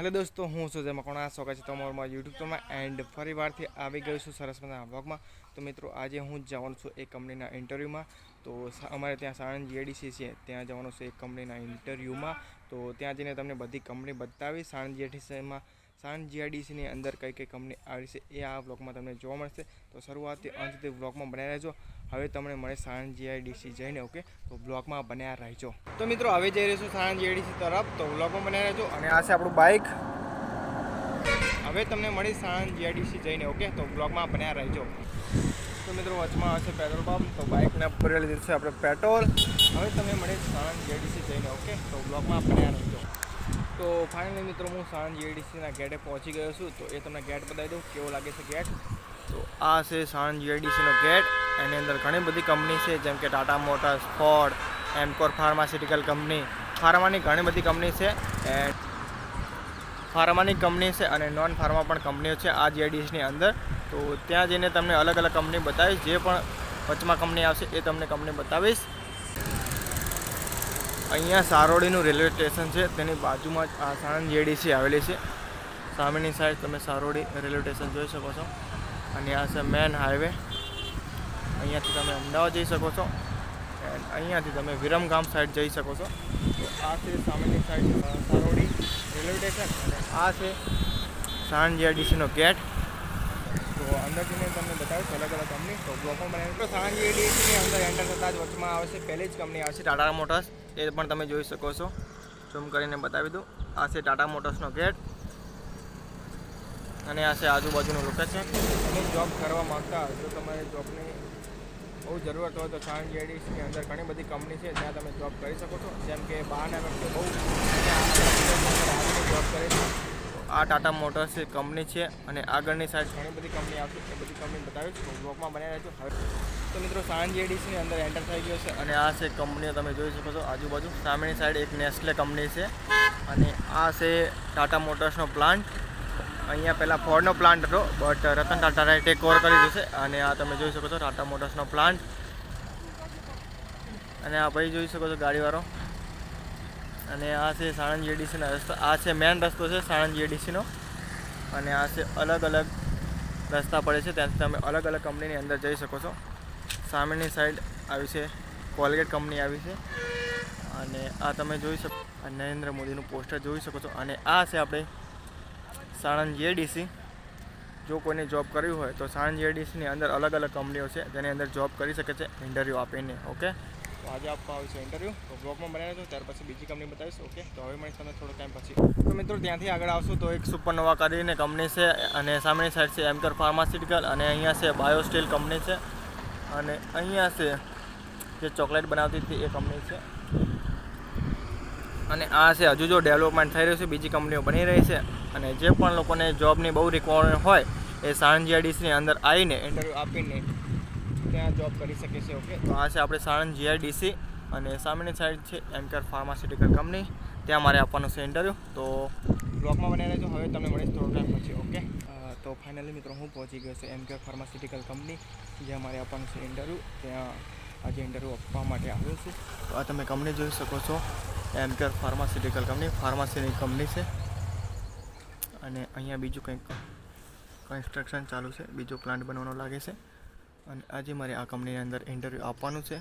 Hello दोस्तों, हूँ सुजय मकवाणा। स्वागत है તમારું યુટ્યુબ ચેનલમાં એન્ડ ફરીવારથી આવી ગયો છું સરસ મજાના વ્લોગમાં। તો મિત્રો આજે હું જવાનું છું એક કંપનીના ઇન્ટરવ્યૂમાં। તો અમારે ત્યાં સાણંદ જીઆઈડીસી છે, ત્યાં જવાનું છે એક કંપનીના ઇન્ટરવ્યૂમાં। તો ત્યાં જઈને તમને બધી કંપની બતાવી સાણંદ જીઆઈડીસીની અંદર કઈ કઈ કંપની આવી છે એ આ વ્લોગમાં તમને જોવા મળશે। તો શરૂઆતથી અંત સુધી વ્લોગમાં બનાવી રહેજો। હવે તમને મળે સાણંદ જીઆઈડીસી જઈને, ઓકે? તો વ્લોગમાં બન્યા રહેજો। તો મિત્રો હવે જઈ રહીશું સાણંદ જીઆઈડીસી તરફ, તો વ્લોગમાં બન્યા રહેજો। અને આ છે આપણું બાઇક। હવે તમને મળી સાણંદ જીઆઈડીસી જઈને, ઓકે? તો બ્લોગમાં બન્યા રહેજો। તો મિત્રો વચમાં હશે પેટ્રોલ પંપ, તો બાઇકને ભરેલી દીધું છે આપણે પેટ્રોલ। હવે તમને મળે સાણંદ જીઆઈડીસી જઈને, ઓકે? તો બ્લોગમાં બન્યા રહેજો। તો ફાઇનલી મિત્રો હું સાણંદ જીઆઈડીસીના ગેટે પહોંચી ગયો છું। તો એ તમને ગેટ બતાવી દઉં કેવો લાગે છે ગેટ। તો આ છે સાણંદ જીઆઈડીસીનો ગેટ। એની અંદર ઘણી બધી કંપની છે, જેમ કે ટાટા મોટર્સ, ફોર્ડ, એમકોર ફાર્માસ્યુટિકલ કંપની, ફાર્માની ઘણી બધી કંપની છે। એન્ડ ફાર્માની કંપની છે અને નોન ફાર્મા પણ કંપનીઓ છે આ જીઆઈડીસીની અંદર। તો ત્યાં જઈને તમને અલગ અલગ કંપની બતાવીશ, જે પણ વચમાં કંપની આવશે એ તમને કંપની બતાવીશ। અહીંયા સારોડીનું રેલવે સ્ટેશન છે, તેની બાજુમાં જ આ સાણંદ જીઆઈડીસી આવેલી છે। સામેની સાઈડ તમે સારોડી રેલવે સ્ટેશન જોઈ શકો છો, અને આ છે મેન હાઈવે। અહીંયાથી તમે અમદાવાદ જઈ શકો છો, એન્ડ અહીંયાથી તમે વિરમગામ સાઈડ જઈ શકો છો। તો આ છે સામેની સાઈડ સારોડી રેલવે સ્ટેશન, અને આ છે સાણંદ જીઆઈડીસીનો ગેટ। તો અંદર જઈને તમને બતાવીશ અલગ અલગ કંપની। તો બ્લોગમાં બનાવી તો સાણંદ જીઆઈડીસીની અંદર એન્ટર થતાં જ વચમાં આવશે પહેલી જ કંપની આવશે ટાટા મોટર્સ, એ પણ તમે જોઈ શકો છો। ઝૂમ કરીને બતાવી દઉં, આ છે ટાટા મોટર્સનો ગેટ, અને આ છે આજુબાજુનું લોકેશન। તમે જોબ કરવા માગતા હોય તો તમારે જોબની બહુ જરૂરત હોય તો સાણંદ જીઆઈડીસીની અંદર ઘણી બધી કંપની છે, ત્યાં તમે જોબ કરી શકો છો। જેમ કે બહારના વ્યક્તિઓ બહુ જોબ કરે છે। આ ટાટા મોટર્સ કંપની છે, અને આગળની સાઈડ ઘણી બધી કંપની આવશે, એ બધી કંપની બતાવીશ। તો બ્લોગમાં બનાવી રહેજો। હવે તો મિત્રો સાણંદ જીઆઈડીસીની અંદર એન્ટર થઈ ગયો છે, અને આ છે કંપનીઓ તમે જોઈ શકો છો આજુબાજુ। સામેની સાઈડ એક નેસ્લે કંપની છે, અને આ છે ટાટા મોટર્સનો પ્લાન્ટ। અહીંયા પહેલાં ફોર્ડનો પ્લાન્ટ હતો, બટ રતન ટાટાએ ટેક ઓવર કરી દીધું છે। અને આ તમે જોઈ શકો છો ટાટા મોટર્સનો પ્લાન્ટ, અને આ ભાઈ જોઈ શકો છો ગાડીવાળો। અને આ છે સાણંદ જીઆઈડીસીના રસ્તા, આ છે મેન રસ્તો છે સાણંદ જીઆઈડીસીનો, અને આ છે અલગ અલગ રસ્તા પડે છે, ત્યાંથી તમે અલગ અલગ કંપનીની અંદર જઈ શકો છો। સામેની સાઈડ આવી છે કોલગેટ કંપની આવી છે, અને આ તમે જોઈ શકો નરેન્દ્ર મોદીનું પોસ્ટર જોઈ શકો છો। અને આ છે આપણે સાણંદ જીઆઈડીસી। જો કોઈને જોબ કરવી હોય તો સાણંદ જીઆઈડીસીની અંદર અલગ અલગ કંપનીઓ છે, જેની અંદર જોબ કરી શકે છે ઇન્ટરવ્યૂ આપીને, ઓકે? તો આજે આપવા આવે છે ઇન્ટરવ્યૂ, તો બ્લોગમાં બનાવી દો, ત્યાર પછી બીજી કંપની બતાવીશ, ઓકે? તો હવે મળીશ તમને થોડો ટાઈમ પછી। તો મિત્રો ત્યાંથી આગળ આવશો તો એક સુપરનોવા કરીને કંપની છે, અને સામેની સાઈડ છે એમકોર ફાર્માસ્યુટિકલ, અને અહીંયા છે બાયો સ્ટીલ કંપની છે, અને અહીંયા છે જે ચોકલેટ બનાવતી હતી એ કંપની છે, અને આ છે હજુ જો ડેવલપમેન્ટ થઈ રહ્યું છે, બીજી કંપનીઓ બની રહી છે। અને જે પણ લોકોને જોબની બહુ રિક્વાયરમેન્ટ હોય એ સાણંદ જીઆઈડીસીની અંદર આવીને ઇન્ટરવ્યૂ આપીને ત્યાં જોબ કરી શકે છે, ઓકે? તો આ છે આપણે સાણંદ જીઆઈડીસી, અને સામેની સાઈડ છે એમકોર ફાર્માસ્યુટિકલ કંપની, ત્યાં મારે આપવાનું છે ઇન્ટરવ્યૂ। તો બ્લોગમાં બનાવી રહેજો, હવે તમને મળીશ થોડો ટાઈમ પછી, ઓકે? તો ફાઇનલી મિત્રો હું પહોંચી ગયો છું એમકોર ફાર્માસ્યુટિકલ કંપની, જ્યાં મારે આપવાનું છે ઇન્ટરવ્યૂ। ત્યાં આજે ઇન્ટરવ્યૂ આપવા માટે આવ્યો છું। તો આ તમે કંપની જોઈ શકો છો, એમકોર ફાર્માસ્યુટિકલ કંપની, ફાર્મસીની કંપની છે। અને અહીંયા બીજું કંઈક કન્સ્ટ્રક્શન ચાલુ છે, બીજો પ્લાન્ટ બનવાનો લાગે છે, અને આજે મારે આ કંપનીની અંદર ઇન્ટરવ્યૂ આપવાનું છે।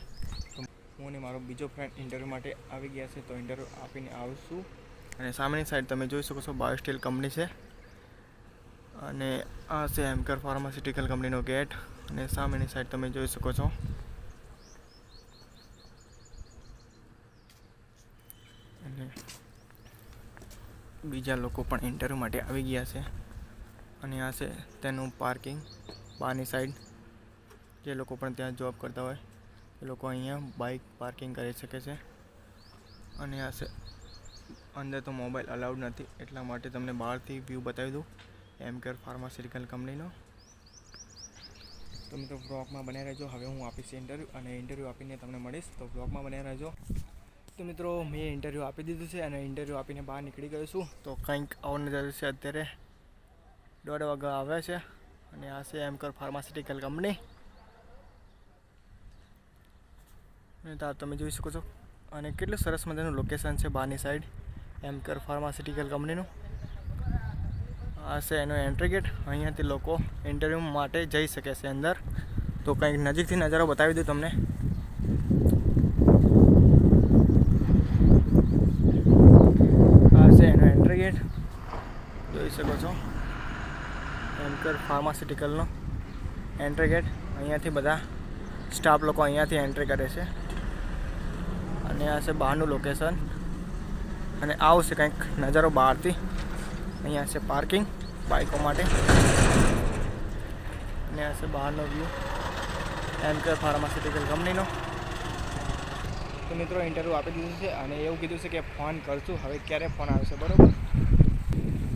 તો હું અને મારો બીજો ફ્રેન્ડ ઇન્ટરવ્યૂ માટે આવી ગયા છે, તો ઇન્ટરવ્યૂ આપીને આવશું। અને સામેની સાઈડ તમે જોઈ શકો છો બાયો સ્ટીલ કંપની છે, અને આ છે એમકોર ફાર્માસ્યુટિકલ કંપનીનો ગેટ, અને સામેની સાઈડ તમે જોઈ શકો છો। અને બીજા લોકો પણ ઇન્ટરવ્યૂ માટે આવી ગયા છે, અને આ છે તેનું પાર્કિંગ બહારની સાઈડ। જે લોકો પણ ત્યાં જોબ કરતા હોય એ લોકો અહીંયા બાઇક પાર્કિંગ કરી શકે છે। અને આ છે અંદર તો મોબાઈલ અલાઉડ નથી, એટલા માટે તમને બહારથી વ્યૂ બતાવી દઉં એમકોર ફાર્માસ્યુટિકલ કંપનીનો। તો મિત્રો બ્લોગમાં બન્યા રહેજો, હવે હું આપીશ ઇન્ટરવ્યૂ, અને ઇન્ટરવ્યૂ આપીને તમને મળીશ। તો બ્લોગમાં બન્યા રહેજો। તો મિત્રો મેં ઇન્ટરવ્યૂ આપી દીધું છે, અને ઇન્ટરવ્યૂ આપીને બહાર નીકળી ગયો છું। તો કંઈક આવવાનું જરૂર છે, અત્યારે 1:30 વાગ્યા આવ્યા છે, અને આ છે એમકોર ફાર્માસ્યુટિકલ કંપની, અને તમે જોઈ શકો છો। અને કેટલું સરસ મજાનું લોકેશન છે બહારની સાઈડ એમકોર ફાર્માસ્યુટિકલ કંપનીનું। આ છે એનો એન્ટ્રી ગેટ. અહીંયાથી લોકો ઇન્ટરવ્યૂ માટે જઈ શકે છે અંદર. તો કંઈક નજીકથી નજારો બતાવી દઉં તમને. આ છે એનો એન્ટ્રી ગેટ, જોઈ શકો છો. એન્કર ફાર્માસ્યુટિકલનો એન્ટ્રી ગેટ. અહીંયાથી બધા સ્ટાફ લોકો અહીંયાથી એન્ટ્રી કરે છે. અને આ છે બહારનું લોકેશન. અને આવશે કંઈક નજારો બહારથી. અહીંયા છે પાર્કિંગ બાઇકો માટે. અને આ છે બહારનો વ્યૂ એન્કર ફાર્માસ્યુટિકલ કંપનીનો. તો મિત્રો ઇન્ટરવ્યૂ આપી દીધું છે અને એવું કીધું છે કે ફોન કરશું. હવે ક્યારે ફોન આવશે, બરાબર?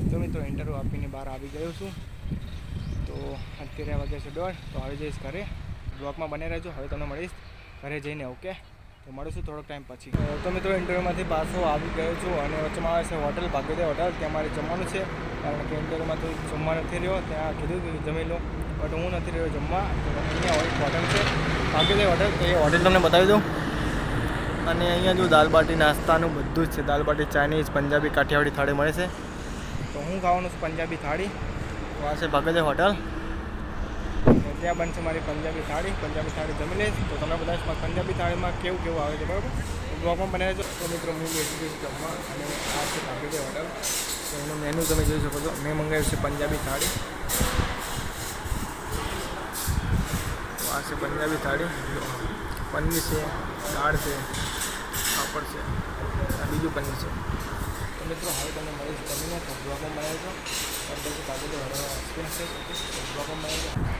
તો મિત્રો ઇન્ટરવ્યૂ આપીને બહાર આવી ગયો છું. તો અત્યારે વાગે છે 1:30. તો આવી જઈશ ઘરે. બ્લોગમાં બને રહેજો. હવે તમને મળીશ ઘરે જઈને. ઓકે, તો મળીશું થોડોક ટાઈમ પછી. તો મિત્રો ઇન્ટરવ્યૂમાંથી પાછો આવી ગયો છું અને વચમાં આવે છે હોટલ, ભાગ્યોદય હોટલ. ત્યાં મારે જમવાનું છે, કારણ કે ઇન્ટરવ્યૂમાં તો જમવા નથી રહ્યો. ત્યાં કીધું કે જમી લો, બટ હું નથી રહ્યો જમવા. તો અહીંયા એક હોટલ છે, ભાગ્યોદય હોટલ. તો એ હોટલ તમને બતાવી દઉં. અને અહીંયા જો દાલ બાટી નાસ્તાનું બધું જ છે. દાલ બાટી, ચાઇનીઝ, પંજાબી, કાઠિયાવાડી થાળી મળે છે. તો હું ખાવાનું છું પંજાબી થાળી. તો આ છે ભાગ્યોદય હોટલ. ત્યાં બનશે મારી પંજાબી થાળી. પંજાબી થાળી જમી લઈશ. તો તમને બધા પંજાબી થાળીમાં કેવું કેવું આવે છે, બરાબર? તો બ્લોગમાં બને રહેજો. તો મિત્રો હું બેસી જઈશ જમવા. અને આ છે ભાગ્યોદય હોટલ. તો એનું મેનુ તમે જોઈ શકો છો. મેં મંગાવ્યું છે પંજાબી થાળી. તો આ છે પંજાબી થાળી. પનીર છે, દાળ છે, પાપડ છે, આ બીજું પનીર છે. તો મિત્રો હવે તમને મળીશ જમીને. તો બ્લોગમાં બનાવજો.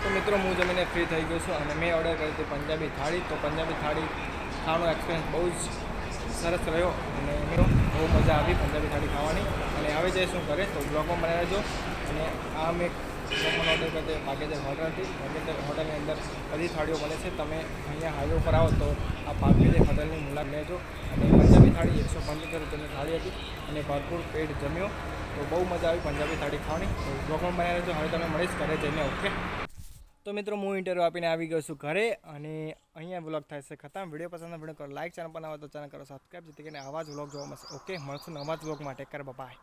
તો મિત્રો હું જમીને ફ્રી થઈ ગયો છું અને મેં ઓર્ડર કરી હતી પંજાબી થાળી. તો પંજાબી થાળી ખાવાનો એક્સપિરિયન્સ બહુ જ સરસ રહ્યો અને બહુ મજા આવી પંજાબી થાળી ખાવાની. અને આવી જઈશું ઘરે. તો બ્લોગમાં બનાવી રહેજો. અને આ મેં જમવાનો ઓર્ડર કર્યો હતો ભાગ્યોદય હોટલથી. ભાગ્યોદય હોટલની અંદર બધી થાળીઓ મળે છે. તમે અહીંયા હાઈવે ઉપર આવો તો આ ભાગ્યોદય હોટલની મુલાકાત લેજો. અને પંજાબી થાળી 175 રૂપિયાની થાળી હતી અને ભરપૂર પેટ જમ્યો. તો બહુ મજા આવી પંજાબી થાળી ખાવાની. તો બ્લોગમાં બનાવી રહેજો. હવે તમે મળીશ ઘરે જઈને. ઓકે, તો મિત્રો હું ઇન્ટરવ્યૂ આપીને આવી ગયો છું ઘરે. અને અહીંયા વ્લોગ થાય છે ખતમ. વિડીયો પસંદ વિડીયો કરો લાઈક, ચેનલ પર આવે તો ચેનલ કરો સબસ્ક્રાઈબ, જેથી કરીને આવા જ વ્લોગ જોવા મળશે. ઓકે, મળશું નવા જ વ્લોગમાં. Take care, by.